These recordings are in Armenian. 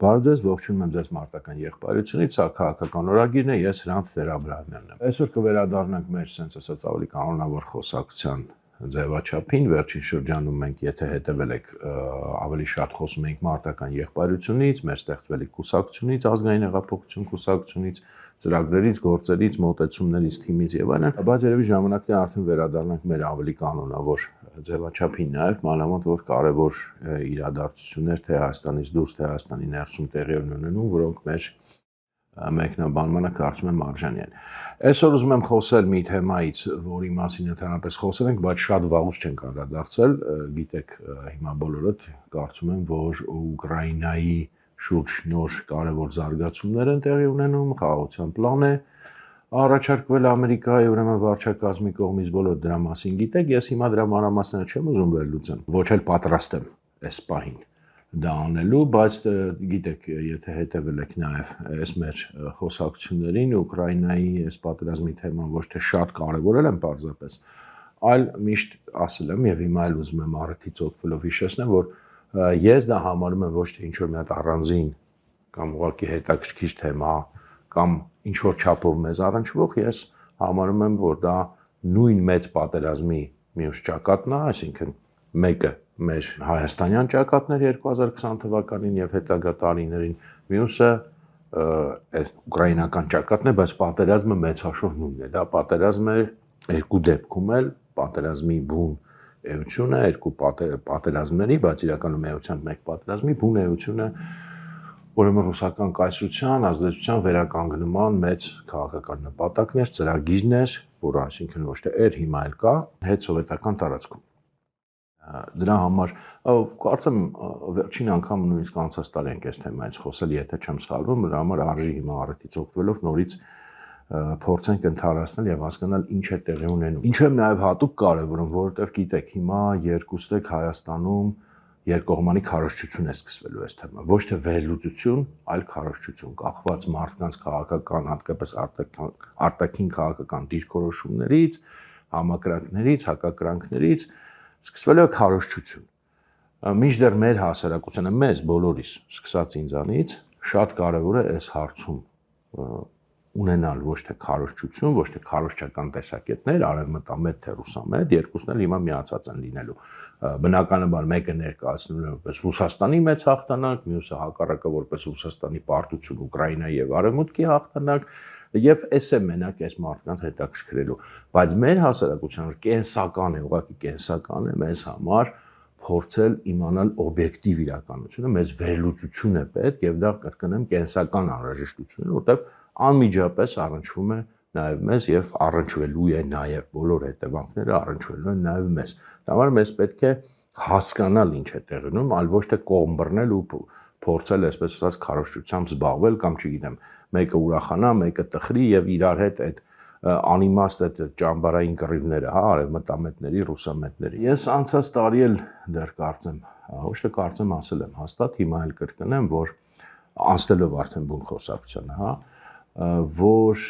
Բարև ձեզ, ողջունում եմ ձեզ մարտական եղբայրությունից, սա քաղաքական օրագիրն է, ես Հրանտ Տեր-Աբրահամյանն եմ։ Այսօր կվերադառնանք մեր sense ասած ավելի կանոնավոր խոսակցության ձևաչափին, վերջին շրջանում մենք, եթե հետևել եք, ավելի շատ խոսում ենք մարտական եղբայրությունից, մեր ստեղծվելիք կուսակցությունից, ազգային հեղափոխություն կուսակցությունից, ծրագրերից, գործերից, մոտեցումներից, թիմից եւ այլն, բայց երևի ժամանակն է արդեն վերադառնանք մեր ավելի կանոնավոր ձևաչափին նաև, մանավանդ որ կարևոր իրադարձություններ թե Հայաստանից դուրս, թե Հայաստանի ներսում տեղի ունենալու, որոնք մեր մեկնաբանմանը կարծում եմ արժանի են։ Այսօր ուզում եմ խոսել մի թեմայից, որի մասին ընդհանրապես խոսել ենք, բայց շատ վաղուց չենք անդրադարձել, գիտեք, հիմա բոլորդ կարծում եմ, որ Ուկրաինայի շուրջ նոր կարևոր զարգացումներ են տեղի ունենում, խաղաղության պլան է առաջարկվել Ամերիկայի, ուրեմն վարչակազմի կողմից, բոլոր դրա մասին գիտեք, ես հիմա դրա մանրամասները չեմ ուզում վերլուծեմ, ոչ էլ պատրաստ եմ այս պահին դա անելու, բայց գիտեք, եթե հետևել եք նաև այս մեր խոսակցություններին, Ուկրաինայի այս պատերազմի թեման ոչ թե շատ կարևորել եմ պարզապես, այլ միշտ ասել եմ եւ հիմա էլ ուզում եմ առիթից օգտվելով հիշեցնեմ, որ ես դա համարում եմ ոչ թե ինչ-որ մի հատ առանձին կամ ուղղակի հետաքրքիր թեմա կամ ինչ-որ չափով մեզ առնչվող, ես համարում եմ, որ դա նույն մեծ պատերազմի մյուս ճակատն է, այսինքն մեկը մեր հայաստանյան ճակատն էր 2020 թվականին եւ հետագա տարիներին, մյուսը ուկրաինական ճակատն է, բայց պատերազմը մեծ հաշվով նույնն է, դա պատերազմ է երկու դեպքում էլ, պատերազմի բուն էությունը, երկու պատերազմների, բայց իրականում էության մեկ պատերազմի բուն էությունը ուրեմն ռուսական կայսրության, ազդեցության վերականգնման մեծ քաղաքական նպատակներ, ծրագիրներ, որը այսինքն ոչ թե էր, հիմա էլ կա, հետ սովետական տարածքում։ Դրա համար, կարծեմ վերջին անգամ նույնիսկ անցած տարի ենք այս թեմայից խոսել, եթե չեմ սխալվում, դրա համար արժի հիմա առիթից օգտվելով նորից փորձենք ընդհանրացնել եւ հասկանալ ինչ է տեղի ունենում։ Ինչու եմ նաեւ հատուկ կարևորում, որովհետեւ գիտեք, հիմա երկուստեք Հայաստանում երկկողմանի քարոզչություն է սկսվելու այս թեման, ոչ թե վերլուծություն, այլ քարոզչություն, կախված մարդկանց քաղաքական, հատկապես արտաքին քաղաքական դիրքորոշումներից, համակրանքներից, հակակրանքներից սկսվելու է քարոզչություն։ Մինչդեռ մեր հասարակությանը, մեզ բոլորիս, սկսած ինձանից, շատ կարևոր է այս հարցում ունենալ ոչ թե քարոզչություն, ոչ թե քարոզչական տեսակետներ, արևմտամետ թե ռուսամետ, երկուսն էլ հիմա միացած են լինելու։ Բնականաբար մեկը ներկայացնելու որպես Ռուսաստանի մեծ հաղթանակ, մյուսը հակառակը որպես Ռուսաստանի պարտություն Ուկրաինայի եւ Արևմուտքի հաղթանակ, եւ էս է մենակ այս մարդկանց հետաքրքրելու։ Բայց մեր հասարակությունը կենսական է, ուղղակի կենսական է մեզ համար փորձել իմանալ օբյեկտիվ իրականությունը, մեզ վերլուծություն է պետք եւ դա կրկնեմ կենսական անհրաժեշտություն է, որտեղ անմիջապես առնչվում է նաև մեզ եւ առնչվելու է նաև բոլոր հետևանքները առնչվելու են նաև մեզ։ Դա համար մեզ պետք է հասկանալ ինչ է տեղի ունենում, այլ ոչ թե կողմ բռնել ու փորձել այսպես ասած քարոզչությամբ զբաղվել կամ չգիտեմ, մեկը ուրախանա, մեկը տխրի եւ իրար հետ այդ անիմաստ այդ ճամբարային կռիվները, հա, արևմտամետների, ռուսամետների։ Ես անցած տարի էլ դեռ կարծեմ, ոչ թե կարծեմ, ասել եմ հաստատ, հիմա էլ կրկնեմ, որ անցնելով արդեն բուն խոսակցությանը, հա, որ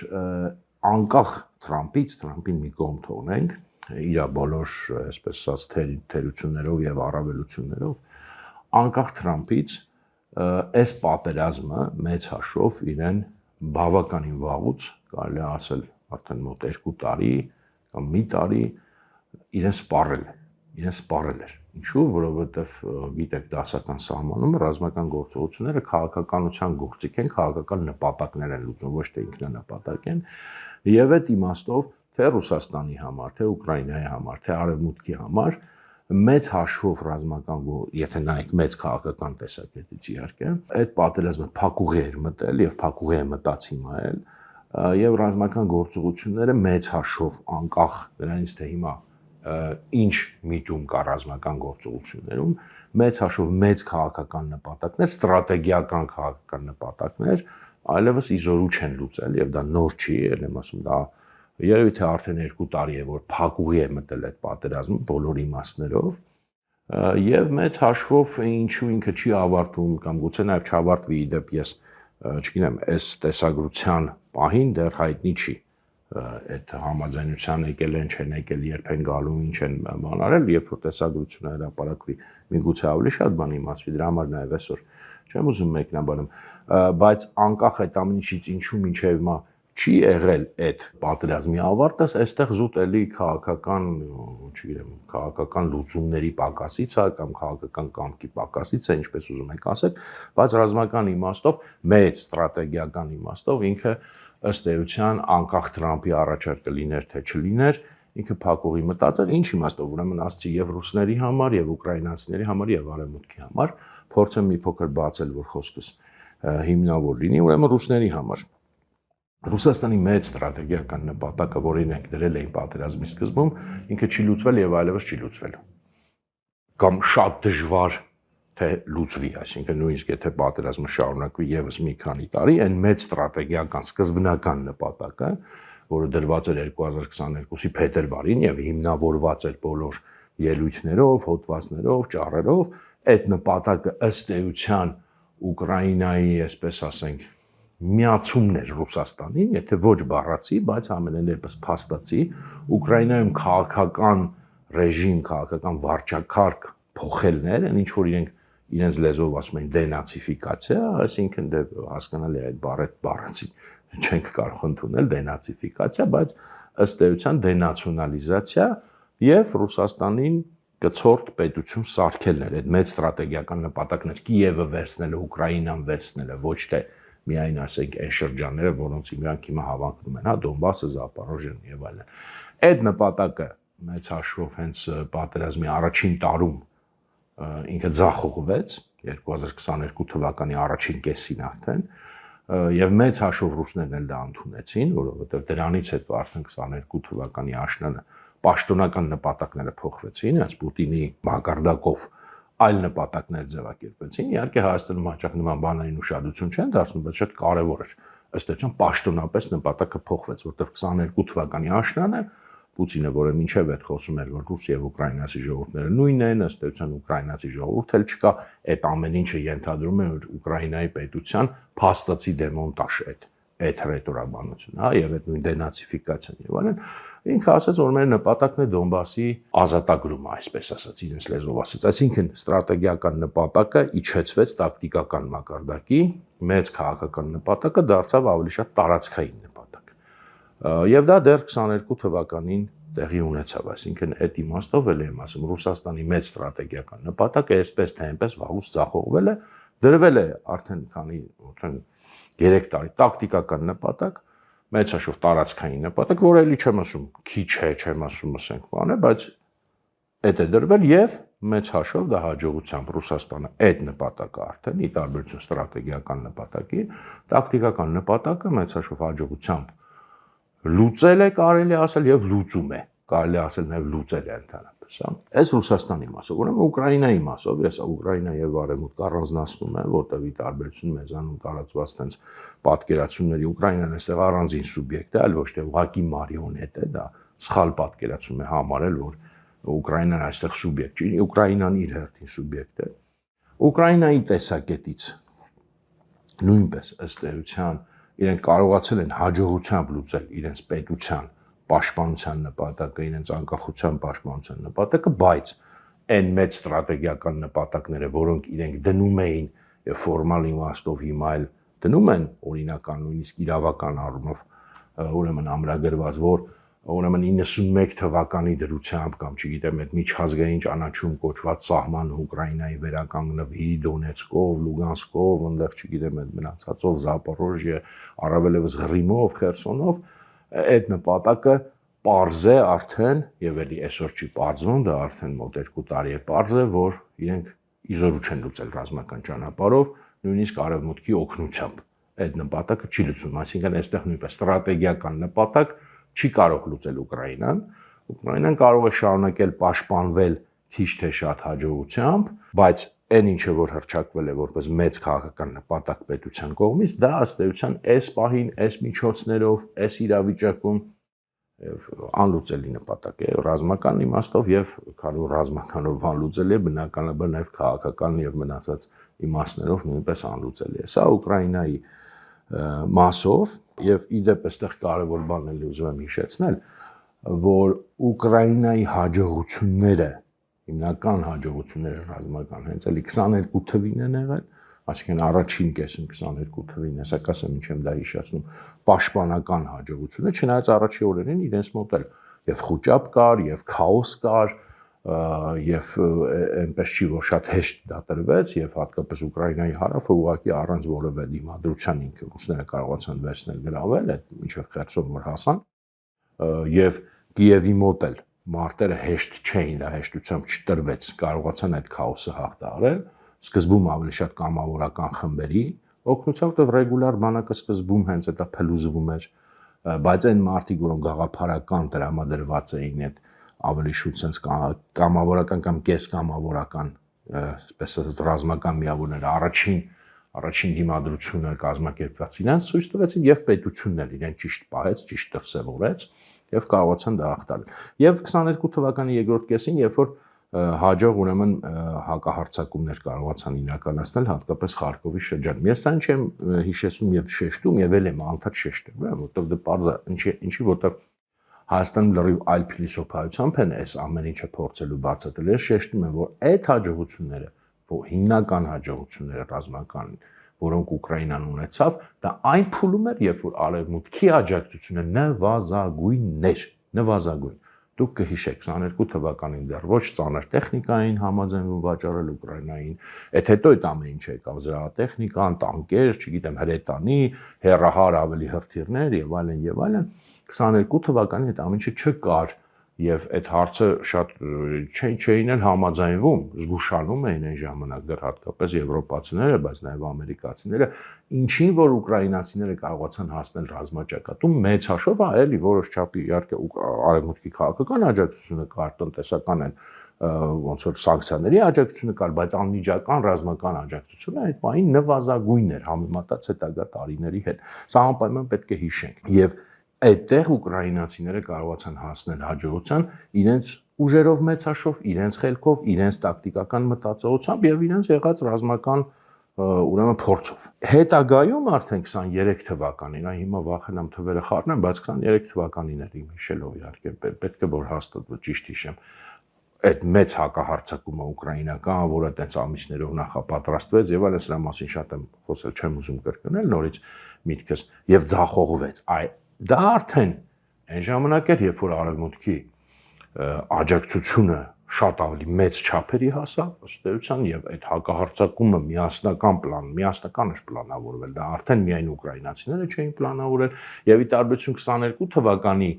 անկախ Թրամփին մի կողմ թողնենք, իր բոլոր, այսպես ասած, թերություններով եւ առավելություններով, անկախ Թրամփից այս պատերազմը մեծ հաշվով իրեն բավականին վաղուց, կարելի է ասել արդեն մոտ 2 տարի կամ մի տարի իրեն սպառել էր։ Ինչու՞, որովհետև գիտեք, դասական սահմանում ռազմական գործողությունները քաղաքականության գործիք են, քաղաքական նպատակներ են լուծում, ոչ թե ինքնանպատակ են, եւ այդ իմաստով թե Ռուսաստանի համար, թե Ուկրաինայի համար, թե Արևմուտքի համար մեծ հաշվով ռազմական, եթե նայեք մեծ քաղաքական տեսակետից իհարկե, այդ պատերազմը փակուղի էր մտել եւ փակուղի է մտած հիմա էլ, եւ ռազմական գործողությունները մեծ հաշվով անկախ դրանից թե հիմա ինչ միտում կա ռազմական գործողություններում, մեծ հաշվով մեծ քաղաքական նպատակներ, ստրատեգիական քաղաքական նպատակներ, այլևս իզորու չեն լուծել եւ դա նոր չի, եմ ասում, դա երևի թե արդեն 2 տարի է, որ փակուղի է մտել այդ պատերազմը բոլոր իմաստներով եւ մեծ հաշվով ինչու ինքը չի ավարտվում կամ գուցե նաեւ չավարտվի իդեպ ես չգիտեմ, այս տեսագրության պահին դեռ հայտնի չի այդ համաձայնության եկել են, չեն եկել, երբ են գալու, ինչ են բան արել, երբ որ տեսագրությունը հրապարակվի, միգուցե ավելի շատ բան իմացվի, դրա համար նաև այսօր չեմ ուզում մեկնաբանեմ, բայց անկախ այդ ամեն ինչից ինչու մինչև հիմա չի եղել այդ պատերազմի ավարտը, այստեղ զուտ էլի քաղաքական, չգիտեմ, քաղաքական լուծումների պակասից է կամ քաղաքական կամքի պակասից է, ինչպես ուզում եք ասեք, բայց ռազմական իմաստով, մեծ ստրատեգիական իմաստով ինքը ըստ էության անկախ Թրամփի առաջարկը լիներ թե չլիներ, ինքը փակուղի մտածել, ինչ իմաստով, ուրեմն ասացի եւ ռուսների համար, եւ ուկրաինացիների համար, եւ արևմուտքի համար, փորձեմ մի փոքր բացել, որ խոսքս հիմնավոր լինի, ուրեմն ռուսների համար։ Ռուսաստանի մեծ ստրատեգիական նպատակը, որ իրենք դրել էին պատերազմի սկզբում, ինքը չի լուծվել եւ այլևս չի լուծվել։ Կամ շատ դժվար թե լուծվի, այսինքն նույնիսկ եթե պատերազմը շարունակվի եւս մի քանի տարի, այն մեծ ստրատեգիական սկզբնական նպատակը, որը դրված էր 2022-ի փետրվարին եւ հիմնավորված էր բոլոր ելույթներով, հոդվածներով, ճառերով, այդ նպատակը ըստ էության Ուկրաինայի, այսպես ասենք, միացումն էր Ռուսաստանին, եթե ոչ բառացի, բայց ամենելեպս փաստացի, Ուկրաինայում քաղաքական ռեժիմ, քաղաքական վարչակարգ փոխելն էր, ինչ որ իրենց լեզվով ասում են դենացիֆիկացիա, այսինքն դե հասկանալի է այդ բառացի չենք կարող ընդունել դենացիֆիկացիա, բայց ըստ էության դենացիոնալիզացիա եւ Ռուսաստանին կցորդ պետություն սարքելն էր, այդ մեծ ստրատեգիական նպատակն էր Կիևը վերցնելը, Ուկրաինան վերցնելը, ոչ թե միայն ասենք այն շրջանները, որոնց իրանք հիմա հավակնում են, հա, Դոնբասը, Զապորոժիան եւ այլն։ Այդ նպատակը մեծ հաշվով հենց պատերազմի առաջին տարում ինքը ձախողվեց 2022 թվականի առաջին կեսին արդեն եւ մեծ հաշվով ռուսներն էլ դա ընդունեցին, որովհետեւ դրանից հետո արդեն 22 թվականի աշնանը պաշտոնական նպատակները փոխվեցին, հենց Պուտինի մակարդակով այլ նպատակներ ձևակերպեցին։ Իհարկե Հայաստանում հաճախ նման բաներին ուշադրություն չեն դարձնում, բայց շատ կարևոր էր ըստ էության պաշտոնապես նպատակը փոխվեց, որտեղ 22 թվականի աշնանը Պուտինը, որը մինչև այդ խոսում էր, որ ռուս եւ ուկրաինացի ժողովուրդները նույնն են, ըստ էության ուկրաինացի ժողովուրդ էլ չկա, այդ ամեն ինչը ենթադրում է որ Ուկրաինայի պետության փաստացի դեմոնտաժ այդ ռետորաբանությունը, հա, եւ այդ նույն դենացիֆիկացիան եւ այլն, ինքը ասաց, որ մեր նպատակն է Դոնբասի ազատագրումը, այսպես ասած, իրենց լեզվով ասած, այսինքն ստրատեգիական նպատակը իջեցվեց տակտիկական մակարդակի, մեծ քաղաքական նպատակը դարձավ ավելի շատ տարածքային նպատակ։ Եվ դա դեռ 22 թվականին տեղի ունեցավ, այսինքն այդ իմաստով էլ եմ ասում, Ռուսաստանի մեծ ստրատեգիական նպատակը այսպես թե այնպես վաղուց ձախողվել է, դրվել է արդեն քանի 3 տարի տակտիկական նպատակ, մեծ հաշվով տարածքային նպատակ, որ էլի չեմ ասում, քիչ է, չեմ ասում, ասենք բան է, բայց այդ է դրվել եւ մեծ հաշվով դա հաջողությամբ Ռուսաստանը այդ նպատակը արդեն ի տարբերություն ստրատեգիական նպատակի, տակտիկական նպատակը մեծ հաշվով հաջողությամբ լուծել է, կարելի ասել եւ լուծում է, կարելի ասել նաեւ լուծել է ընդհանրապես, հա։ Այս Ռուսաստանի մասով, ուրեմն Ուկրաինայի մասով, ես Ուկրաինա եւ Արևմուտք առանձնացնում եմ, որտեղ ի տարբերություն մեզանում տարածված տենց պատկերացումների Ուկրաինան այստեղ առանձին սուբյեկտ է, այլ ոչ թե ուղղակի մարիոնետ է, դա սխալ պատկերացում է համարել, որ Ուկրաինան այստեղ սուբյեկտ չի, Ուկրաինան իր հերթին սուբյեկտ է։ Ուկրաինայի տեսակետից նույնպես ըստ էության իրենք կարողացել են հաջողությամբ լուծել իրենց պետության պաշտպանության նպատակը, իրենց անկախության պաշտպանության նպատակը, բայց այն մեծ ստրատեգիական նպատակները, որոնք իրենք դնում էին եւ ֆորմալ իմաստով հիմա էլ դնում են, օրինական նույնիսկ իրավական առումով, ուրեմն ամրագրված, որ ուրեմն 91 թվականի դրությամբ կամ չգիտեմ այդ միջազգային ճանաչում կոչված սահմանը Ուկրաինայի վերականգնվի Դոնեցկով, Լուգանսկով, այնտեղ չգիտեմ այդ մնացածով Զապորոժիա, առավելևս Ղրիմով, Խերսոնով, այդ նպատակը պարզ է արդեն եւ էլի այսօր չի պարզվում, դա արդեն մոտ 2 տարի է պարզ է, որ իրենք իզորու չեն լուծել ռազմական ճանապարհով, նույնիսկ արևմուտքի օգնությամբ։ Այդ նպատակը չի լուծում, այսինքն այստեղ նույնպես ստրատեգիական նպատակ չի կարող լուծել Ուկրաինան, Ուկրաինան կարող է շարունակել պաշտպանվել քիչ թե շատ հաջողությամբ, բայց այն ինչը որ հռչակվել է որպես մեծ քաղաքական նպատակ պետության կողմից, դա ըստ էության այս պահին, այս միջոցներով, այս իրավիճակում անլուծելի նպատակ է ռազմական իմաստով եւ քանի ռազմականով անլուծելի է, բնականաբար նաեւ քաղաքական եւ մնացած իմաստներով նույնպես անլուծելի է։ Սա Ուկրաինայի մասով եւ իդեպ այստեղ կարևոր բան էլ ուզում եմ հիշեցնել, որ Ուկրաինայի հաջողությունները, հիմնական հաջողությունները ռազմական հենց էլի 22 թվին են եղել, Այսինքն առաջին կեսին 22 թվին, հեսա կասեմ ինչ եմ դա հիշեցնում, պաշտպանական հաջողությունը, չնայած առաջի օրերին իրենց մոտ էլ եւ խոճապ կար, եւ քաոս կար, եւ այնպես չի որ շատ հեշտ դա տրվեց եւ հատկապես Ուկրաինայի հարավը ուղղակի առանց որևէ դիմադրության ինքը ռուսները կարողացան վերցնել գրավել այդ մինչեւ Խերսոն որ հասան եւ Կիևի մոտ էլ մարտերը հեշտ չէին, դա հեշտությամբ չտրվեց, կարողացան այդ քաոսը հաղթահարել, սկզբում ավելի շատ կամավորական խմբերի օգնությամբ, որտեղ ռեգուլար բանակը սկզբում հենց դա փլուզվում էր, բայց այն մարտիկ, որոնք գաղափարական տրամադրված էին այդ ավելի շուտ sense կամավորական կամ կես կամավորական, այսպես ասած ռազմական միավորները առաջին դիմադրությունը կազմակերպված իրենց ցույց տվեցին եւ պետությունն էլ իրեն ճիշտ պահեց, ճիշտ դրսևորեց եւ կարողացան դա հաղթահարել։ Եվ 22 թվականի երկրորդ կեսին, երբ որ հաջող ուրեմն հակահարձակումներ կարողացան իրականացնել հատկապես Խարկովի շրջանում։ Ես այն չեմ հիշեցնում եւ շեշտում եւ էլ եմ անդադ շեշտում, որովհետեւ դա բարձր ինչի որտեղ Հայաստանում լրիվ այլ փիլիսոփայությամբ են այս ամեն ինչը փորձելու բացատրել։ Ես շեշտում եմ, որ այդ հաջողությունները, որ հիմնական հաջողությունները ռազմական, որոնք Ուկրաինան ունեցավ, դա այն փուլում էր, երբ որ արևմուտքի աջակցությունը նվազագույն։ Դուք կհիշեք 22 թվականին դեռ ոչ ծանր տեխնիկային համաձայնվում վաճառել Ուկրաինային, այդ հետո այդ ամեն ինչը եկավ զրահատեխնիկան, տանկեր, չգիտեմ, հրետանի, հեռահար ավելի հրթիռներ եւ այլն եւ այլն։ 22 թվականին այդ ամեն ինչը չկար եւ այդ հարցը շատ չէին էլ համաձայնվում, զգուշանում էին այն ժամանակ դեռ հատկապես եվրոպացիները, բայց նաեւ ամերիկացիները, ինչին որ ուկրաինացիները կարողացան հասնել ռազմաճակատում մեծ հաշվով, էլի որոշ չափի իհարկե արևմուտքի քաղաքական աջակցությունը կար, տնտեսական են ոնց որ սանկցիաների աջակցությունը կար, բայց անմիջական ռազմական աջակցությունը այդ պահին նվազագույն էր համեմատած հետագա տարիների հետ։ Սա անպայման պետք է հիշենք եւ այդտեղ ուկրաինացիները կարողացան հասնել հաջողության իրենց ուժերով մեծ հաշվով, իրենց խելքով, իրենց տակտիկական մտածողությամբ եւ իրենց եղած ռազմական ուրեմն փորձով։ Հետագայում արդեն 23 թվականին, այ հիմա վախենամ թվերը խառնեմ, բայց 23 թվականին էր իմ հիշելով իհարկե պետք է որ հաստատ ճիշտ հիշեմ։ Այդ մեծ հակահարձակումը ուկրաինական, որը այդպես ամիսներով նախապատրաստվեց եւ այլն, սրա մասին շատ եմ խոսել, չեմ ուզում կրկնել նորից միտքս եւ ձախողվեց։ Դա արդեն այն ժամանակ էր, երբ որ արևմուտքի աջակցությունը շատ ավելի մեծ չափերի հասավ, ըստ էության եւ այդ հակահարձակումը միասնական էր պլանավորվել, դա արդեն միայն ուկրաինացիները չէին պլանավորել եւ ի տարբերություն 22 թվականի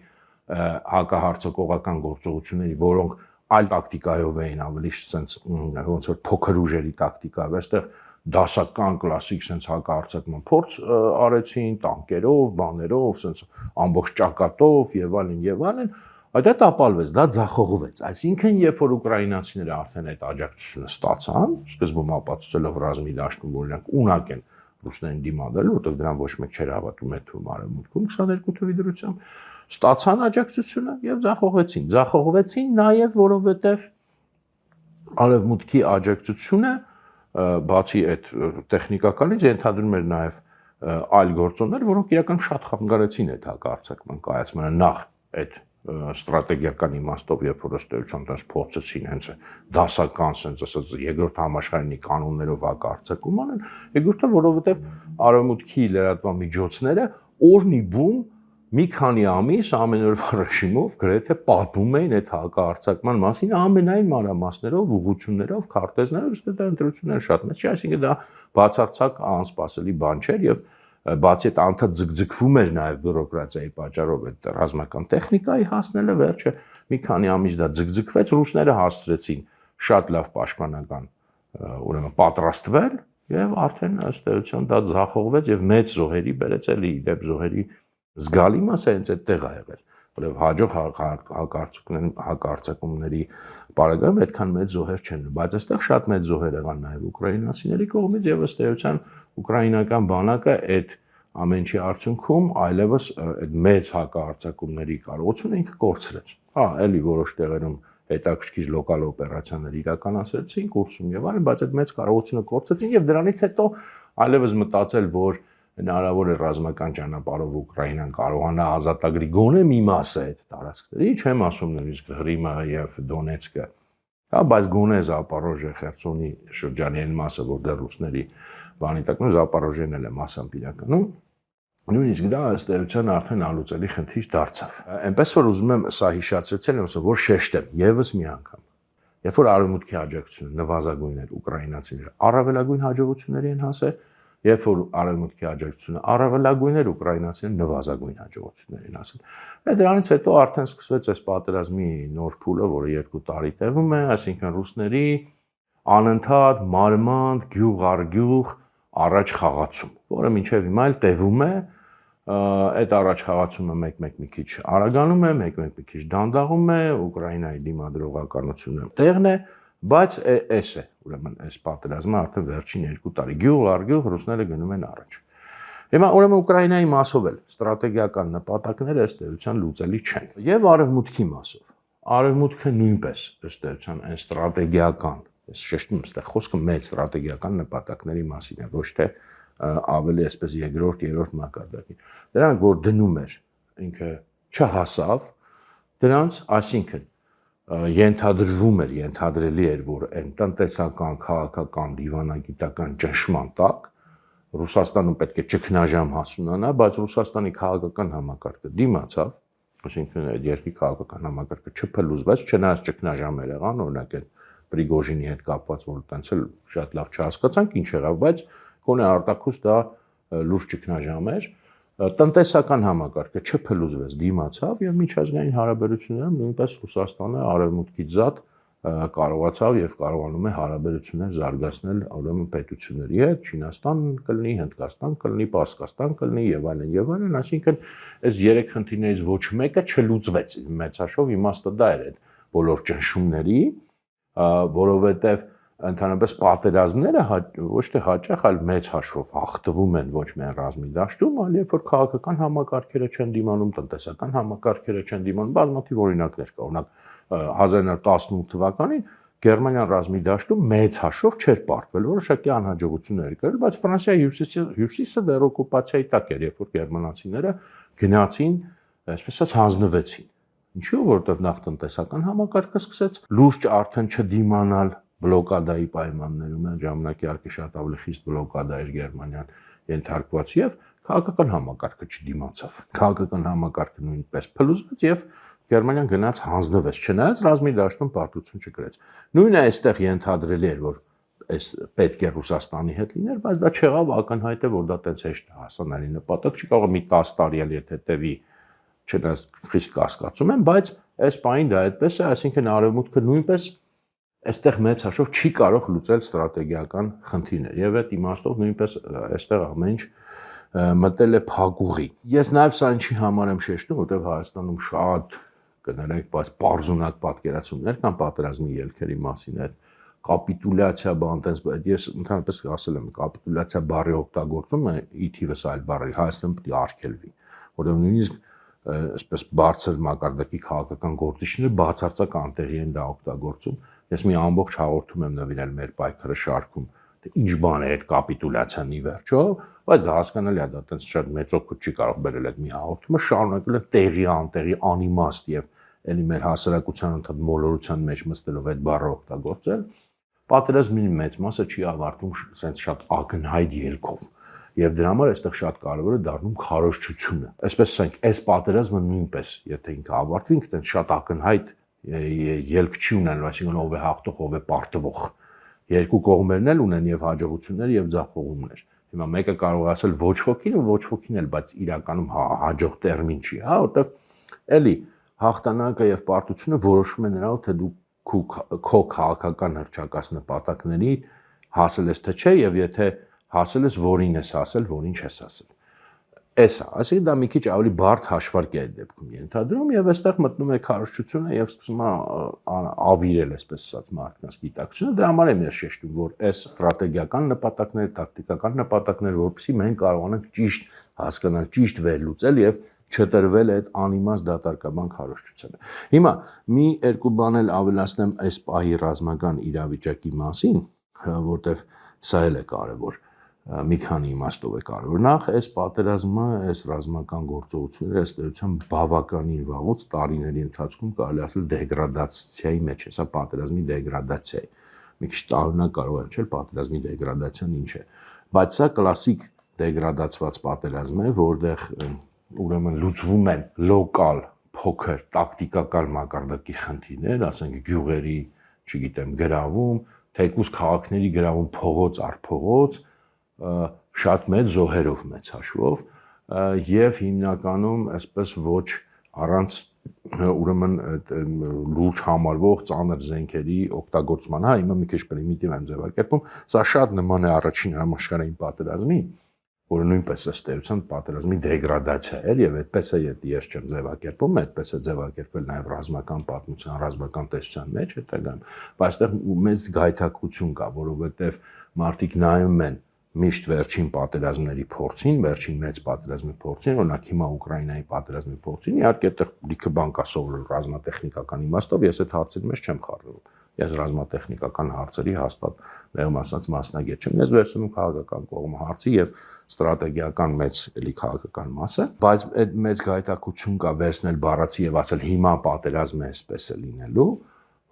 հակահարձակողական գործողությունների, որոնք այլ տակտիկայով էին ավելի sense ոնց որ փոքր ուժերի տակտիկայով, այստեղ դասական կլասիկ sense հակահարձակման փորձ արեցին տանկերով, բաներով, sense ամբողջ ճակատով եւ այլն, այդ տապալվեց, դա ձախողվեց։ Այսինքն, երբ որ ուկրաինացիները արդեն այդ աջակցությունը ստացան, սկզբում ապացուցելով ռազմի դաշտում, որ նրանք ունակ են ռուսներին դիմադրել, որտեղ դրան ոչ մեկ չէր հավատում այդ թվում արևմուտքում 22 թվի դրությամբ, ստացան աջակցությունը եւ ձախողվեցին։ Ձախողվեցին նաեւ որովհետեւ արևմուտքի աջակցությունը բացի այդ տեխնիկականից ենթադրում էր նաև այլ գործոններ, որոնք իրական շատ խանգարեցին այդ հակահարձակման կայացմանը նախ այդ ստրատեգիական իմաստով, երբ որ ըստ էության դրանց փորձեցին հենց դասական, sense ասած երկրորդ համաշխարհային կանոններով հակահարձակում անեն, երկրորդը որովհետև արևմուտքի լրատվամիջոցները օրնի բուն մի քանի ամիս ամենօրյա ռեժիմով գրեթե պատմում էին այդ հակահարձակման մասին ամենայն մանրամասներով, ուղղություններով, քարտեզներով, իսկ դա ընտրությունները շատ մեծ չէ, այսինքն դա բացարձակ անսպասելի բան չէր եւ բացի այդ անդադ ձգձգվում էր նաեւ բյուրոկրատիայի պատճառով այդ ռազմական տեխնիկայի հասնելը, վերջը մի քանի ամիս դա ձգձգվեց, ռուսները հասցրեցին շատ լավ պաշտպանական ուրեմն պատրաստվել եւ արդեն ըստ էության դա ձախողվեց եւ մեծ զոհերի բերեց էլի դեպ զոհերի զգալի մասը հենց այդտեղ ա եղել, որովհետև հաջող հակահարձակումների պարագայում այդքան մեծ զոհեր չեն, բայց այստեղ շատ մեծ զոհեր եղան նաև ուկրաինացիների կողմից եւ ըստ էության ուկրաինական բանակը այդ ամեն ինչի արդյունքում այլևս այդ մեծ հակահարձակումների կարողությունը ինքը կորցրեց։ Հա, էլի որոշ տեղերում հետաքրքիր լոկալ օպերացիաներ իրականացրեցին, կուրսում եւ այլն, բայց այդ մեծ կարողությունը կորցրեցին եւ դրանից հետո այլևս մտածել, որ հնարավոր է ռազմական ճանապարհով Ուկրաինան կարողանա ազատագրի գոնե մի մասը այդ տարածքների, չեմ ասում նույնիսկ Ղրիմը եւ Դոնեցկը, հա, բայց գոնե Զապորոժիա, Խերսոնի շրջանի այն մասը, որ դեռ ռուսների բանի տակ նույն Զապարոժիան էլ է մասամբ իրականում նույնիսկ դա ըստ էության արդեն անլուծելի խնդիր դարձավ։ Այնպես որ ուզում եմ սա հիշեցնել եմ, որ շեշտեմ եւս մի անգամ։ Երբ որ արևմուտքի աջակցությունը նվազագույն էր ուկրաինացիները առավելագույն հաջողությունների են հասել, երբ որ արևմուտքի աջակցությունը առավելագույն էր ուկրաինացիները նվազագույն հաջողությունների են հասել։ Այդ դրանից հետո արդեն սկսվեց այս պատերազմի նոր փուլը, որը 2 տարի տևում է, այսինքն ռուսների անընդհատ մարմանդ գյուղ առ գյուղ առաջ խաղացում, որը մինչև հիմա էլ տևում է, այդ առաջ խաղացումը մեկ-մեկ մի քիչ արագանում է, մեկ-մեկ մի քիչ դանդաղում է, Ուկրաինայի դիմադրողականությունը տեղն է, բայց էս է, ուրեմն այս պատերազմը արդեն վերջին 2 տարի գյուղ առ գյուղ ռուսները գնում են առաջ։ Հիմա ուրեմն Ուկրաինայի մասով էլ ստրատեգիական նպատակները ըստ էության լուծելի չեն։ Եվ արևմուտքի մասով։ Արևմուտքը նույնպես ըստ էության այն ստրատեգիական, ես շեշտում եմ, այստեղ խոսքը մեծ ստրատեգիական նպատակների մասին է, ոչ թե ավելի այսպես երկրորդ, երրորդ մակարդակի։ Դրանք որ դնում էր, ինքը չհասավ դրանց, այսինքն ենթադրվում էր, ենթադրելի էր, որ այն տնտեսական, քաղաքական, դիվանագիտական ճնշման տակ Ռուսաստանում պետք է ճգնաժամ հասունանա, բայց Ռուսաստանի քաղաքական համակարգը դիմացավ, այսինքն այդ երկրի քաղաքական համակարգը չփլուզվեց, չնայած ճգնաժամեր եղան, օրինակ այդ Պրիգոժինի հետ կապված, որ տենց էլ շատ լավ չհասկացանք ինչ եղավ, բայց գոնե արտաքուստ դա լուրջ ճգնաժամ էր, տնտեսական համակարգը չփլուզվեց, դիմացավ եւ միջազգային հարաբերություններում նույնպես Ռուսաստանը արևմուտքից զատ կարողացավ եւ կարողանում է հարաբերություններ զարգացնել ուրեմն պետությունների հետ, Չինաստան կլինի, Հնդկաստան կլինի, Պարսկաստան կլինի եւ այլն, այսինքն այս 3 խնդիրներից ոչ մեկը չլուծվեց, մեծաշով իմաստը դա էր այդ բոլոր ճնշումների, որովհետեւ ընդհանրապես պատերազմները ոչ թե հաճախ, այլ մեծ հաշվով հաղթվում են ոչ միայն ռազմի դաշտում, այլ երբ որ քաղաքական համակարգերը չեն դիմանում, տնտեսական համակարգերը չեն դիմանում, բազմաթիվ օրինակներ կա, օրինակ 1918 թվականին Գերմանիան ռազմի դաշտում մեծ հաշվով չէր պարտվել, որոշակի անհաջողություններ կրել, բայց Ֆրանսիայի հյուսիսը դեռ օկուպացիայի տակ էր, երբ որ գերմանացիները գնացին, այսպես ասած հանձնվեցին։ Ինչու՞, որովհետև նախ տնտեսական համակարգը սկսեց լուրջ արդեն չդիմանալ բլոկադայի պայմաններում, այն ժամանակի արկի շատ ավելի խիստ բլոկադա էր Գերմանիան ենթարկված եւ քաղաքական համակարգը չդիմացավ։ Քաղաքական համակարգը նույնպես փլուզվեց եւ Գերմանիան գնաց հանձնվեց, չնայած ռազմի դաշտում պարտություն չկրեց։ Նույնը այստեղ ենթադրելի էր, որ այս պետք է Ռուսաստանի հետ լիներ, բայց դա չեղավ, ակնհայտ է, որ դա տենց հեշտ հասանելի նպատակ չի, կարող է մի 10 տարի էլ եթե տևի, չնայած խիստ կասկածում եմ, բայց այս պահին դա այդպես է, այսինքն արևմուտքը նույնպես այստեղ մեծ հաշվով չի կարող լուծել ստրատեգիական խնդիրներ եւ այդ իմաստով նույնպես այստեղ ամեն ինչ մտել է փակուղի։ Ես նաեւ սա ինչի համար եմ շեշտում, որովհետեւ Հայաստանում շատ կներեք, բայց պարզունակ պատկերացումներ կան պատերազմի ելքերի մասին, այդ կապիտուլյացիա բան տենց, բայց ես ընդհանրապես ասել եմ, կապիտուլյացիա բառի օգտագործումը ի թիվս այլ բառի Հայաստանում պետք է արգելվի, որովհետեւ նույնիսկ այսպես բարձր մակարդակի քաղաքական գործիչները բացարձակ անտեղի են դա օգտագործում։ Ես մի ամբողջ հաղորդում եմ նվիրել մեր պայքարը շարքում, թե ինչ բան է այդ կապիտուլյացիան ի վերջո, բայց դա հասկանալի է, դա տենց շատ մեծ օգուտ չի կարող բերել այդ մի հաղորդումը, շարունակել է տեղի անտեղի անիմաստ եւ էլի մեր հասարակության ընդհանուր մոլորության մեջ մտցնելով այդ բառը օգտագործել, պատերազմի մեծ մասը չի ավարտվում սենց շատ ակնհայտ ելքով։ Եվ դրա համար այստեղ շատ կարևոր է դառնում քարոզչությունը։ Այսպես ասենք, այս պատերազմը նույնպես, եթե ինքը ավարտվի, ինքը տենց շատ ակնհայտ ելք չի ունենալու, այսինքն ով է հաղթող, ով է պարտվող։ Երկու կողմերն էլ ունեն եւ հաջողություններ եւ ձախողումներ։ Հիմա մեկը կարող է ասել ոչ ոքին ու ոչ ոքին էլ, բայց իրականում հաջող տերմին չի, հա, որտեվ էլի հաղթանակը եւ պարտությունը որոշում է նրանով, թե դու քո քաղաքական հռչակած նպատակների հասել ես թե չէ եւ եթե հասել ես որին ես հասել, որին չես հասել։ Էսա, այսինքն դա մի քիչ ավելի բարդ հաշվարկ է այդ դեպքում ենթադրում եւ այստեղ մտնում է քարոզչությունը եւ սկսում է ավիրել, այսպես ասած, մարդկանց գիտակցությունը։ Դրա համար եմ ես շեշտում, որ այս ստրատեգիական նպատակներ, տակտիկական նպատակներ, որովհետեւ մենք կարողանանք ճիշտ հասկանալ, ճիշտ վերլուծել եւ չտրվել այդ անիմաստ դատարկաբան քարոզչությանը։ Հիմա մի երկու բան էլ ավելացնեմ այս պահի ռազմական իրավիճակի մասին, որտեվ սա էլ է կարևոր, մի քանի իմաստով է կարևոր։ Նախ այս պատերազմը, այս ռազմական գործողությունները ըստ էության բավականին վաղուց տարիների ընթացքում կարելի ասել դեգրադացիայի մեջ է, սա պատերազմի դեգրադացիա է։ Մի քիչ տարօրինակ կարող է հնչել պատերազմի դեգրադացիան ինչ է։ Բայց սա կլասիկ դեգրադացված պատերազմ է, որտեղ ուրեմն լուծվում են լոկալ փոքր տակտիկական մակարդակի խնդիրներ, ասենք գյուղերի, չգիտեմ, գրավում, թեկուզ քաղաքների գրավում փողոց առ փողոց, շատ մեծ զոհերով մեծ հաշվով եւ հիմնականում այսպես ոչ առանց ուրեմն լուրջ համարվող ծանր զենքերի օգտագործման, հա, հիմա մի քիչ պրիմիտիվ եմ ձևակերպում, սա շատ նման է առաջին համաշխարհային պատերազմին, որը նույնպես ըստ էության պատերազմի դեգրադացիա էր եւ այդպես է ես չեմ ձևակերպում, այդպես է ձևակերպվել նաեւ ռազմական պատմության, ռազմական տեսության մեջ հետագայում, բայց այստեղ մեծ գայթակղություն կա, որովհետեւ մարդիկ նայում են միշտ վերջին պատերազմների փորձին, վերջին մեծ պատերազմի փորձին, օրինակ հիմա Ուկրաինայի պատերազմի փորձին, իհարկե այդտեղ լիքը բան կա սովորել ռազմատեխնիկական իմաստով, ես այդ հարցերի մեջ չեմ խառնվում։ Ես ռազմատեխնիկական հարցերի հաստատ մեղմ ասած մասնագետ չեմ, ես վերցնում քաղաքական կողմը հարցի եւ ստրատեգիական մեծ էլի քաղաքական մասը, բայց այդ մեծ գայթակղություն կա վերցնել բառացի եւ ասել հիմա պատերազմը էսպես է լինելու,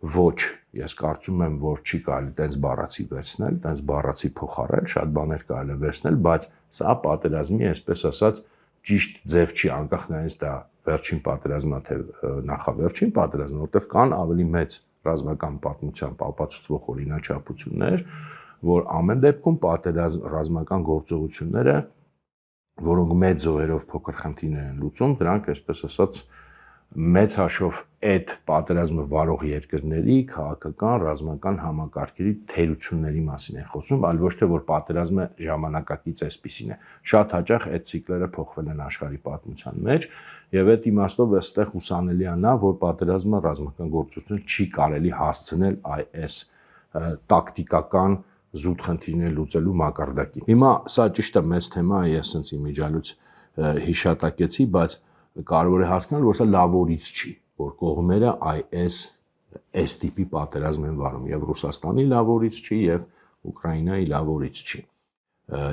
ոչ, ես կարծում եմ, որ չի կարելի տենց բառացի վերցնել, տենց բառացի փոխարել, շատ բաներ կարելի է վերցնել, բայց սա պատերազմի, այսպես ասած, ճիշտ ձև չի, անկախ նրանից դա վերջին պատերազմը թե նախավերջին պատերազմը, որտեղ կան ավելի մեծ ռազմական պատմությամբ ապացուցվող օրինաչափություններ, որ ամեն դեպքում ռազմական գործողությունները, որոնք մեծ զոհերով փոքր խնդիրներ են լուծում, դրանք այսպես ասած մեծ հաշվով այդ պատերազմը վարող երկրների քաղաքական ռազմական համակարգերի թերությունների մասին է խոսում, այլ ոչ թե որ պատերազմը ժամանակակից այսպիսին է։ Շատ հաճախ այդ ցիկլերը փոխվել են աշխարհի պատմության մեջ եւ այդ իմաստով այստեղ ուսանելի է նա, որ պատերազմը ռազմական գործողություն չի կարելի հասցնել այս տակտիկական զուտ խնդիրներ լուծելու մակարդակին։ Հիմա սա ճիշտ է մեծ թեմա է, ես sense իմիջիալուց հիշատակեցի, բայց կարևոր է հասկանալ, որ սա լավորից չի, որ կողմերը այս տիպի պատերազմ են վարում, եւ Ռուսաստանի լավորից չի, եւ Ուկրաինայի լավորից չի։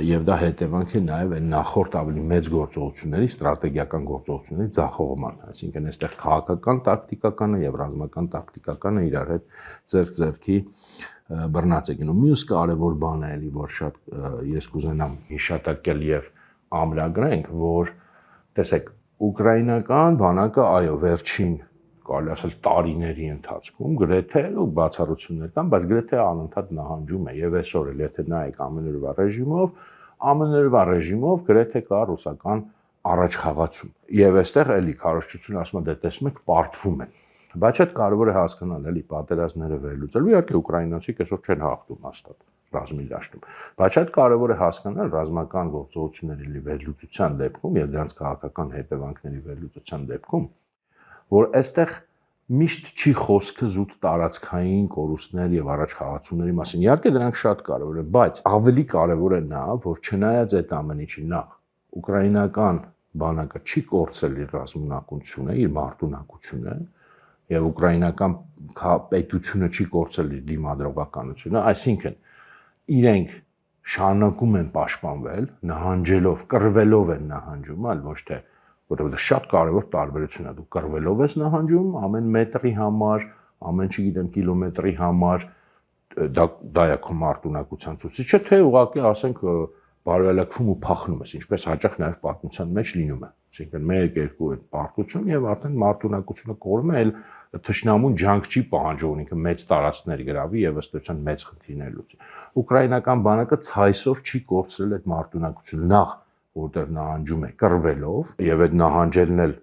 Եվ դա հետևանք է նաեւ այն նախորդ ավելի մեծ գործողությունների, ստրատեգիական գործողությունների ձախողման, այսինքն այստեղ քաղաքական տակտիկականը եւ ռազմական տակտիկականը իրար հետ ձեռք-ձեռքի բռնած է գնում։ Մյուս կարևոր բանը էլի, որ շատ ես կուզենամ հիշատակել եւ ամրագրենք, որ տեսեք ուկրաինական բանակը, այո, վերջին կարելի ասել տարիների ընթացքում գրեթե ու բացառություններ կան, բայց գրեթե անընդհատ նահանջում է եւ այսօր էլ եթե նայեք ամենօրվա ռեժիմով գրեթե կա ռուսական առաջխաղացում։ Եվ այստեղ էլի քարոզչությունը ասում է դե տեսնում եք պարտվում են։ Բայց շատ կարևոր է հասկանալ էլի պատերազմները վերլուծելու, իհարկե ուկրաինացիք այսօր չեն հաղթում հաստատ ռազմի դաշտում, բայց շատ կարևոր է հասկանալ ռազմական գործողությունների վերլուծության դեպքում եւ դրանց քաղաքական հետևանքների վերլուծության դեպքում, որ այստեղ միշտ չի խոսքը զուտ տարածքային կորուստներ եւ առաջխաղացումների մասին։ Իհարկե դրանք շատ կարևոր են, բայց ավելի կարևոր է նա, որ չնայած այդ ամեն ինչի նախ ուկրաինական բանակը չի կորցրել իր ռազմունակությունը, իր մարտունակությունը եւ ուկրաինական պետությունը չի կորցրել իր դիմադրողականությունը, այսինքն իրենք շարունակում են պաշտպանվել, նահանջելով, կռվելով են նահանջում, այլ ոչ թե որովհետեւ շատ կարևոր տարբերություն է, դու կռվելով ես նահանջում, ամեն մետրի համար, ամեն չգիտեմ կիլոմետրի համար դա է քո մարտունակության ցուցիչը, թե ուղղակի ասենք բարոյալակվում ու փախնում ես, ինչպես հաճախ նաեւ պատմության մեջ լինում է։ Այսինքն 1-2 այդ պարտություն եւ արդեն մարտունակությունը կորում է, այլ թշնամուն ջանք չի պահանջում, ինքը մեծ տարածքներ գրավի եւ ըստ էության մեծ խնդիրներ լուծի։ Ուկրաինական բանակը ցայսօր չի կորցրել այդ մարտունակությունը, նախ որտեղ նահանջում է կռվելով եւ այդ նահանջելն էլ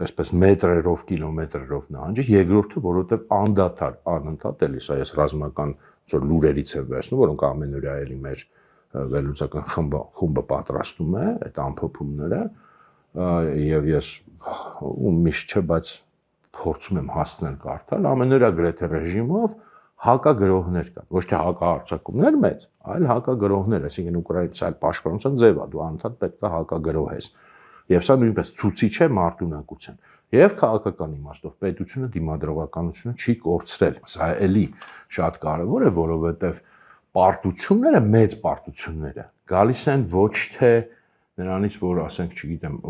այսպես մետրերով, կիլոմետրերով նահանջի, երկրորդը որովհետեւ անդադար անընդհատ էլի սա ես ռազմական ծոր լուրերից եմ վերցնում, որոնք ամենօրյա էլի մեր վերլուծական խումբը պատրաստում է այդ ամփոփումները եւ ես միշտ չէ, բայց փորձում եմ հասցնել կարդալ ամենօրյա գրեթե ռեժիմով հակագրողներ կան, ոչ թե հակահարձակումներ մեծ, այլ հակագրողներ, այսինքն Ուկրաինայից այլ պաշտպանության ձև է, դու անդադար պետք է հակագրոհես։ Եվ սա նույնպես ցուցիչ է մարտունակության։ Եվ քաղաքական իմաստով պետությունը դիմադրողականությունը չի կորցրել։ Սա էլի շատ կարևոր է, որովհետև պարտությունները, մեծ պարտությունները գալիս են ոչ թե նրանից, որ ասենք, չգիտեմ,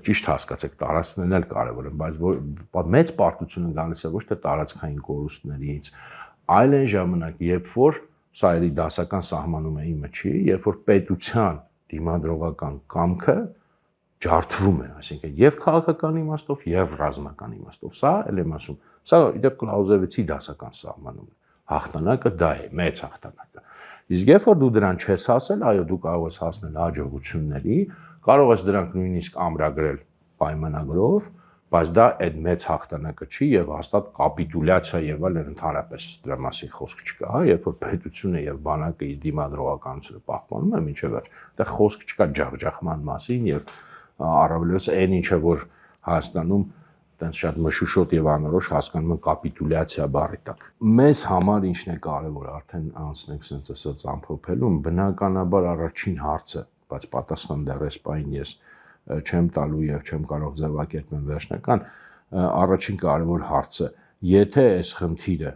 ճիշտ հասկացեք, տարածքներն էլ կարևոր են, բայց մեծ պարտությունը գալիս է ոչ թե տարածքային կորուստներից, այլ այն ժամանակ, երբ որ սա էլի դասական սահմանում է իմը չի, երբ որ պետության դիմադրողական կամքը ջարդվում է, այսինքն եւ քաղաքական իմաստով եւ ռազմական իմաստով։ Սա էլ եմ ասում, սա իդեպ Կլաուզևիցի դասական սահմանում է։ Հաղթանակը դա է, մեծ հաղթանակը։ Իսկ երբ որ դու դրան չես հասել, այո, դու կարող ես հասնել հաջողությունների, կարող ես դրանք նույնիսկ ամրագրել պայմանագրով, բայց դա այդ մեծ հաղթանակը չի եւ հաստատ կապիտուլյացիա եւ այլն ընդհանրապես դրա մասին խոսք չկա, հա, երբ որ պետությունը եւ բանակը իր դիմադրողականությունը պահպանում է մինչեւ վերջ, դա խոսք չկա ջախջախման մասին եւ առավելևս այն ինչը որ Հայաստանում տենց շատ մշուշոտ եւ անորոշ հասկանում են կապիտուլյացիա բառի տակ։ Մեզ համար ինչն է կարեւոր արդեն անցնենք sense ասած ամփոփելուն, բնականաբար առաջին հարցը, բայց պատասխան դեռ էս պայն ես չեմ տալու եւ չեմ կարող ձևակերպել վերջնական, առաջին կարևոր հարցը, եթե այս խնդիրը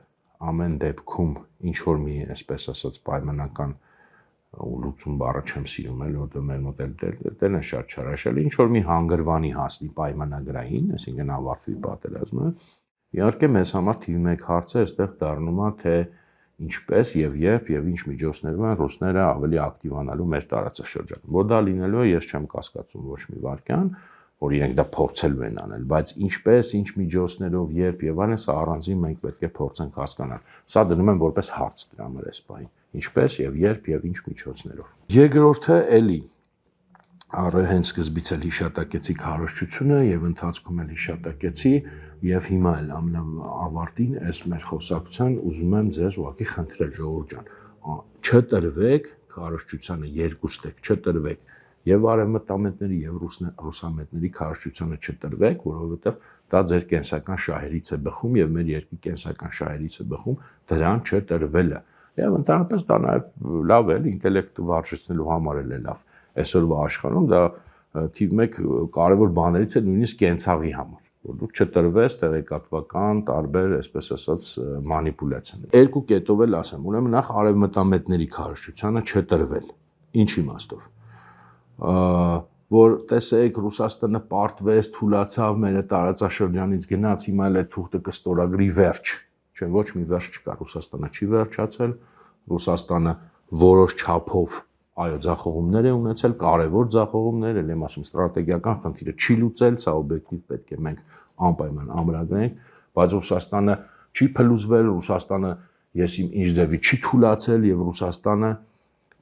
ամեն դեպքում ինչ որ մի, այսպես ասած, պայմանական ու լուծում բառը չեմ սիրում էլ, որտեղ մեր մոտ էլ է շատ չարաշել, ինչ որ մի հանգրվանի հասնի պայմանագրային, այսինքն ավարտվի պատերազմը, իհարկե մեզ համար թիվ 1 հարցը այստեղ դառնում է, թե ինչպես եւ երբ եւ ինչ միջոցներով են ռուսները ավելի ակտիվանալու մեր տարածաշրջանում։ Որ դա լինելու է, ես չեմ կասկածում ոչ մի վարքյան, որ իրենք դա փորձելու են անել, բայց ինչպես, ինչ միջոցներով, երբ եւ այլն, սա առանձին մենք պետք է փորձենք հասկանալ։ Սա դնում եմ որպես հարց դրա համար էս բան։ Ինչպես եւ երբ եւ ինչ միջոցներով։ Երկրորդը էլի առը հենց սկզբից էլ հիշատակեցի քարոզչությունը եւ ընթացքում էլ հիշատակեցի եւ հիմա էլ ամենավարտին այս մեր խոսակցության ուզում եմ ձեզ ուղղակի խնդրել ժողովուրդ ջան, չտրվեք քարոզչությանը երկուստեք, չտրվեք եւ արևմտամետների եւ ռուսամետների քարոզչությանը չտրվեք, որովհետեւ դա ձեր կենսական շահերից է բխում եւ մեր երկրի կենսական շահերից է բխում դրան չտրվելը։ Եվ ընդհանրապես դա նաև լավ է, ինտելեկտը վարժեցնելու համար էլ է լավ։ Այսօրվա աշխարհում դա թիվ 1 կարևոր բաներից է նույնիսկ կենցաղի համար, որ դու չտրվես տեղեկատվական տարբեր, այսպես ասած, մանիպուլյացիաներ։ Երկու կետով էլ ասեմ, ուրեմն նախ արևմտամետների քարոզչությանը չտրվել։ Ինչ իմաստով։ Որ տեսեք Ռուսաստանը պարտվեց, թուլացավ, մեր տարածաշրջանից գնաց, հիմա էլ է թուղթը կստորագրի վերջ։ Չէ, ոչ մի վերջ չկա, Ռուսաստանը չի վերջացել, Ռուսաստանը որոշ չափով այո ձախողումներ է ունեցել, կարևոր ձախողումներ, եմ ասում, ստրատեգիական խնդիրը չի լուծել, սա օբյեկտիվ պետք է մենք անպայման ամրագրենք, բայց Ռուսաստանը չի փլուզվել, Ռուսաստանը ես իմ ինչ ձևի չի թուլացել եւ Ռուսաստանը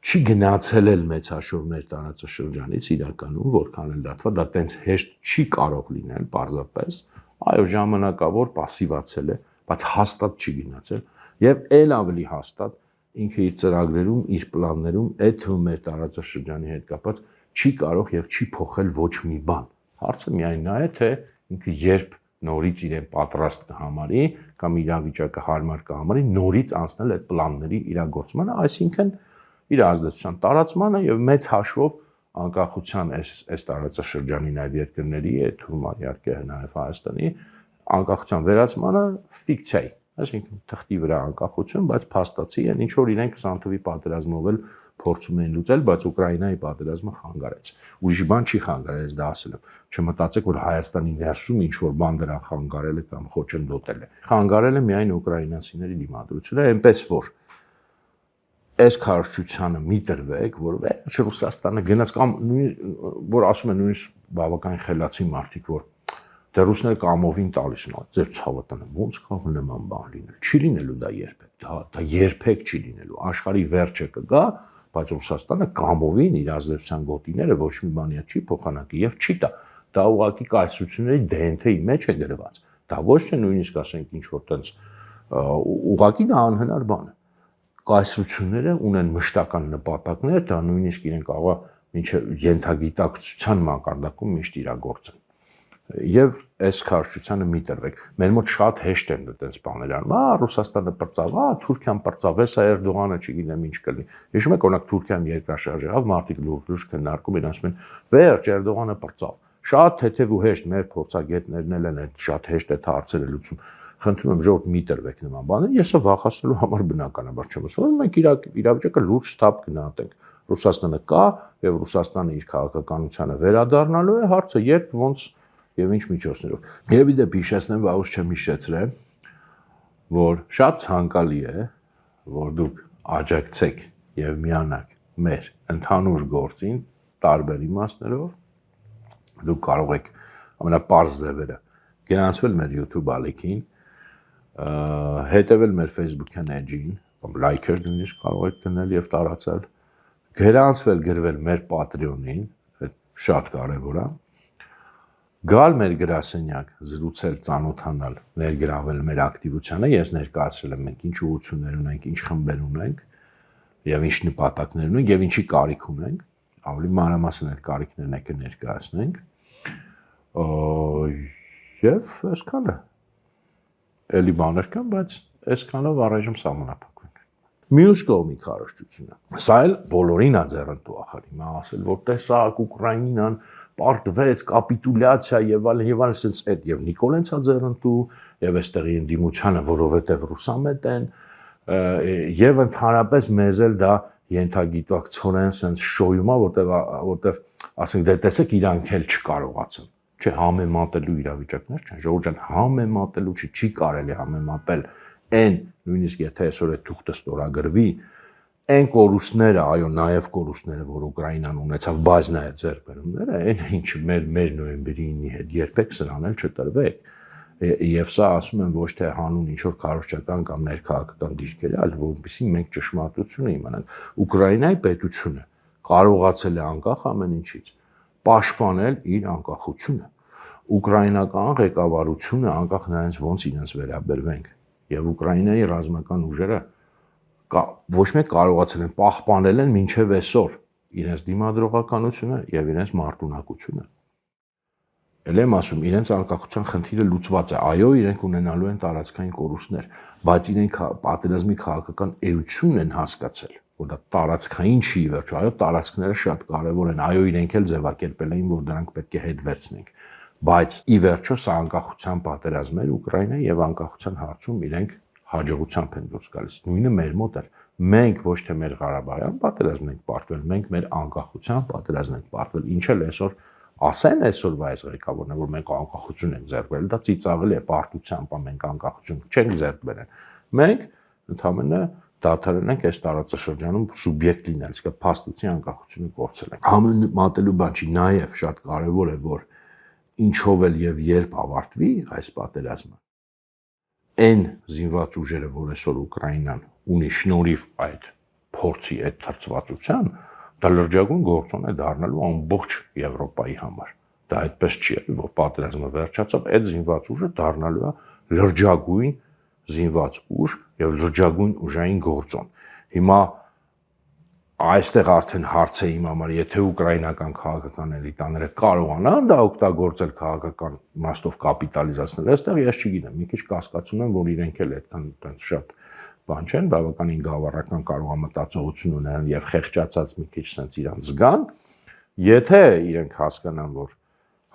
չի գնացել էլ մեծ հաշվով մեր տարածաշրջանից իրականում, որքան էլ լատվա, դա տենց հեշտ չի կարող լինել, պարզապես, այո, ժամանակավոր пассивացել է, բայց հաստատ չի գնացել եւ ել ավելի հաստատ ինքը իր ծրագրերում, իր պլաններում այդ թվում մեր տարածաշրջանի հետ կապված չի կարող եւ չի փոխել ոչ մի բան։ Հարցը միայն նա է, թե ինքը երբ նորից իրեն պատրաստ կհամարի կամ իրավիճակը հարմար կհամարի նորից անցնել այդ պլանների իրագործմանը, այսինքն իր ազդեցության տարածմանը եւ մեծ հաշվով անկախության այս տարածաշրջանի նաեւ երկրների, այդ թվում իհարկե նաեւ Հայաստանի անկախության վերացմանը ֆիկցիայի, այսինքն թղթի վրա անկախություն, բայց փաստացի են ինչ որ իրենք 20 թվականի պատերազմով էլ փորձում էին լուծել, բայց Ուկրաինայի պատերազմը խանգարեց։ Ուրիշ բան չի խանգարել, դա ասել եմ։ Չմտածեք, որ Հայաստանի ներսում ինչ որ բան դրան խանգարել է կամ խոչընդոտել է։ Խանգարել է միայն ուկրաինացիների դիմադրությունը, այնպես որ այս քարոզչությանը մի տրվեք, որ վերջ Ռուսաստանը գնաց կամ որ ասում են նույնիսկ բավականին խելացի մարդիկ, որ դե ռուսները կամովին տալիս են, ձեր ցավը տնը ոնց կարող նման բան լինել։ Չի լինելու դա երբեք, դա երբեք չի լինելու։ Աշխարհի վերջը կգա, բայց Ռուսաստանը կամովին իր ազդեցության գոտիները ոչ մի բանի չի փոխանակի եւ չի տա։ Դա ուղղակի կայսրությունների DNT-ի մեջ է գրված։ Դա ոչ թե նույնիսկ ասենք ինչ որ տենց ուղղակի դա անհնար բան է։ Կայսրությունները ունեն մշտական նպատակներ, դա նույնիսկ իրեն կարող է մինչև ենթագիտակցության մակարդակում միշտ իրագործեն։ Եվ այս քարոզչությանը մի տրվեք։ Մեր մոտ շատ հեշտ են այդպես բաներ անում։ Ռուսաստանը պրծավ, Թուրքիան պրծավ, հեսա Էրդողանը չգիտեմ ինչ կլինի։ Հիշում եք, օրինակ Թուրքիան երկրաշարժ եղավ, մարդիկ լուրջ քննարկում են, ասում են, վերջ Էրդողանը պրծավ։ Շատ թեթև ու հեշտ մեր փորձագետներն էլ են այդ շատ հեշտ այդ հարցերը լուծում։ Խնդրում եմ ժողովուրդ մի տրվեք նման բաներ, ես վախացնելու համար բնականաբար չեմ ասում, մենք իրավիճակը լուրջ սթափ գնահատենք։ Ռուսաստանը կա եւ Ռուսաստանը իր քաղաքականությանը վերադառնալու է, հարցը երբ, ոնց եւ ինչ միջոցներով։ Եվ իդեպ հիշեցնեմ, վաղուց չեմ հիշեցրել, որ շատ ցանկալի է, որ դուք աջակցեք եւ միանաք մեր ընդհանուր գործին տարբեր իմաստներով, դուք կարող եք ամենապարզ ձևերը գրանցվել մեր YouTube ալիքին, հետևել մեր Facebook-յան էջին, կամ լայքեր նույնիսկ կարող եք դնել եւ տարածել, գրանցվել գրվել մեր Patreon-ին, շատ կարեւոր է, գալ մեր գրասենյակ, զրուցել, ծանոթանալ, ներգրավել մեր ակտիվությանը, ես ներկայացրել եմ մենք ինչ ուղղություններ ունենք, ինչ խմբեր ունենք եւ ինչ նպատակներ ունենք եւ ինչի կարիք ունենք, ավելի մանրամասն այդ կարիքներն եկե ներկայացնենք, եւ այսքանը էլի բաներ կան, բայց այսքանով առայժմ սահմանափակվենք։ Մյուս կողմի քարոշչությունը։ Սա էլ բոլորին է ձեռնտու ախր, հիմա ասել, որ տեսակ Ուկրաինան պարտվեց, կապիտուլյացիա եւ այլն, ասենց այդ եւ Նիկոլենցա ձեռնտու եւ այստեղի ընդդիմությանը, որովհետեւ ռուսամետ են, եւ ընդհանրապես մեզ էլ դա ենթագիտակցորեն ասենց շոյում է, որտեվ ասենք դե տեսեք իրանք էլ չկարողացան։ Չէ, համեմատելու իրավիճակներ չեն, ժողովուրդ ջան, համեմատելու չի կարելի համեմատել այն նույնիսկ եթե այսօր այդ թուղթը ստորագրվի, այն կորուստները, այո, նաև կորուստները, որ Ուկրաինան ունեցավ, բայց նաև ձեռքբերումները, այն ինչ մեր նոյեմբերի 9-ի հետ երբեք սրանել չտրվեք։ Եվ սա ասում եմ ոչ թե հանուն ինչ որ քարոզչական կամ ներքաղաքական դիրքերի, այլ որովհետեւ մենք ճշմարտությունը իմանանք։ Ուկրաինայի պետությունը կարողացել է անկախ ամեն ինչից պաշտպանել իր անկախությունը։ Ուկրաինական ղեկավարությունը անկախ նրանից ոնց իրենց վերաբերվենք եւ Ուկրաինայի ռազմական ուժերը ոչ մեկ կարողացել են պահպանել են մինչև այսօր իրենց դիմադրողականությունը եւ իրենց մարտունակությունը։ Էլ եմ ասում, իրենց անկախության խնդիրը լուծված է։ Այո, իրենք ունենալու են տարածքային կորուստներ, բայց իրենք պատերազմի քաղաքական էությունն են հասկացել, որ դա տարածքային չի վերջ, այո, տարածքները շատ կարևոր են, այո, իրենք էլ ձևակերպել էին, որ դրանք պետք է հետ վերցնենք, բայց ի վերջո սա անկախության պատերազմ էր Ուկրաինայի եւ անկախության հարցում իրենք հաջողությամբ են դուրս գալիս։ Նույնը մեր մոտ էր։ Մենք ոչ թե մեր Ղարաբաղյան պատերազմն ենք պարտվել, մենք մեր անկախության պատերազմն ենք պարտվել, ինչ էլ այսօր ասեն այսօրվա այս ղեկավարները, որ մենք անկախություն ենք ձեռք բերել, դա ծիծաղելի է, պարտությամբ մենք անկախություն չենք ձեռք բերել։ Մենք ընդհանրապես դադարել ենք այս տարածաշրջանում սուբյեկտ լինել, իսկ փաստացի անկախությունը կորցրել ենք։ Համեմատելու բան չի, նաև շատ կարևոր է, որ ինչով էլ եւ երբ ավարտվի այս պատերազմը, այն զինված ուժերը, որ այսօր Ուկրաինան ունի շնորհիվ այդ փորձի, այդ թրծվածության, դա լրջագույն գործոն է դառնալու ամբողջ Եվրոպայի համար։ Դա այդպես չի, որ պատերազմը վերջացավ, այդ զինված ուժը դառնալու է լրջագույն զինված ուժ եւ լրջագույն ուժային գործոն։ Հիմա այստեղ արդեն հարց է իմ համար, եթե ուկրաինական քաղաքական էլիտաները կարողանան դա օգտագործել քաղաքական իմաստով կապիտալիզացնել, այստեղ ես չգիտեմ, մի քիչ կասկածում եմ, որ իրենք էլ այդքան շատ բան չեն, բավականին գավառական կարող մտածողություն ունեն եւ խեղճացած մի քիչ sense իրան զգան, եթե իրենք հասկանան, որ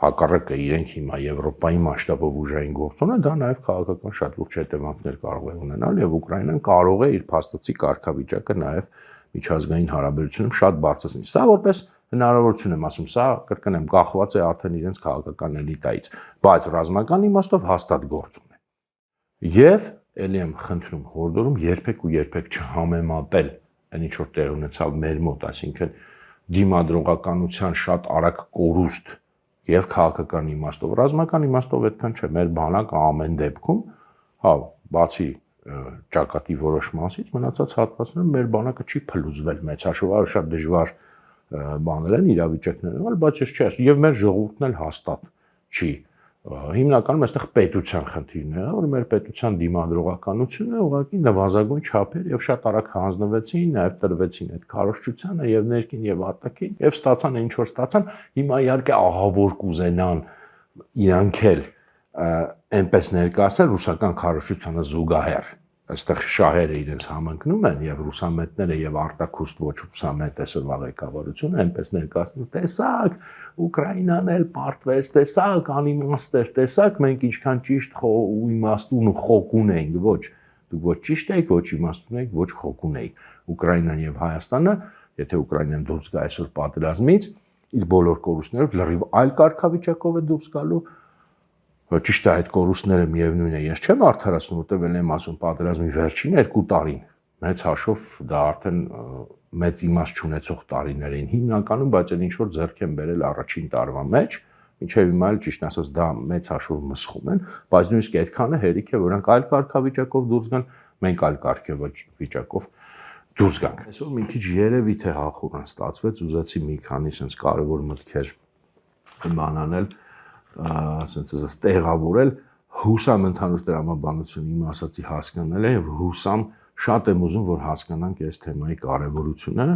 հակառակը իրենք հիմա Եվրոպայի մասշտաբով ուժային գործոն է, դա նաև քաղաքական շատ լուրջ հետևանքներ կարող է ունենալ եւ Ուկրաինան կարող է իր փաստացի կարգավիճակը նաև միջազգային հարաբերությունում շատ բարձրացնել։ Սա որպես հնարավորություն եմ ասում, սա կրկնեմ, կախված է արդեն իրենց քաղաքական էլիտայից, բայց ռազմական իմաստով հաստատ գործ ունի։ Եվ ելի եմ խնդրում, հորդորում երբեք ու երբեք չհամեմատել այն ինչ որ տեղ ունեցավ մեր մոտ, այսինքն դիմադրողականության շատ արագ կորուստ եւ քաղաքական իմաստով, ռազմական իմաստով այդքան չէ, մեր բանակը ամեն դեպքում, հա, բացի ճակատի որոշ մասից մնացած հատվածներում մեր բանակը չի փլուզվել մեծաշուար շատ դժվար բաներ են իրավիճակներ են, բայց ես չի ասում եւ մեր ժողովուրդն էլ հաստատ չի հիմնականում այստեղ պետության խնդիրն է, որ մեր պետության դիմադրողականությունը ուղղակի նվազագույն չափեր եւ շատ արագ հանձնվեցին, նաեւ տրվեցին այդ քարոզչությանը եւ ներքին եւ արտաքին եւ ստացան ինչ որ ստացան, հիմա իհարկե ահավոր կուզենան իրանք էլ այնպես ներկայացնել ռուսական քարոզչությանը զուգահեռ այստեղ շահերը իրենց համընկնում են եւ ռուսամետները եւ արտաքուստ ոչ ռուսամետ այսօրվա ղեկավարությունը այնպես ներկայացնում տեսակ Ուկրաինան էլ պարտվեց տեսակ անիմաստ էր տեսակ մենք ինչքան ճիշտ ու իմաստուն ու խոկուն էինք ոչ դուք ոչ ճիշտ եք ոչ իմաստուն եք ոչ խոկուն եք Ուկրաինան եւ Հայաստանը եթե Ուկրաինան դուրս գա այսօր պատերազմից իր բոլոր կորուստներով լրիվ այլ կարգավիճակով է դուրս գալու Ճիշտ է այդ կորուստները միևնույն է ես չեմ արդարացնում որտեղ եմ ասում պատերազմի վերջին 2 տարին մեծ հաշվով դա արդեն մեծ իմաստ չունեցող տարիներ էին հիմնականում, բայց այն ինչ որ ձեռք են բերել առաջին տարվա մեջ, ինչեւ հիմա էլ ճիշտ ասած դա մեծ հաշվով մսխում են, բայց նույնիսկ այդքանը հերիք է, որ նրանք այլ կարգավիճակով դուրս գան, մենք այլ կարգավիճակով դուրս գանք։ Այսօր մի քիչ երևի թե հախուռն ստացվեց, ուզեցի մի քանի sense կարևոր մտքեր բանանել, sense տեղավորել, հուսամ ընդհանուր տրամաբանությունը իմ ասացի հասկանալ է եւ հուսամ շատ եմ ուզում որ հասկանանք այս թեմայի կարևորությունը,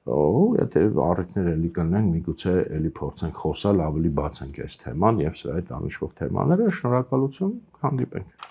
եթե առիթներ էլի կլինեն, միգուցե էլի փորձենք խոսալ, ավելի բացենք այս թեման եւ սրա հետ անհիշվող թեմաները, շնորհակալություն, հանդիպենք։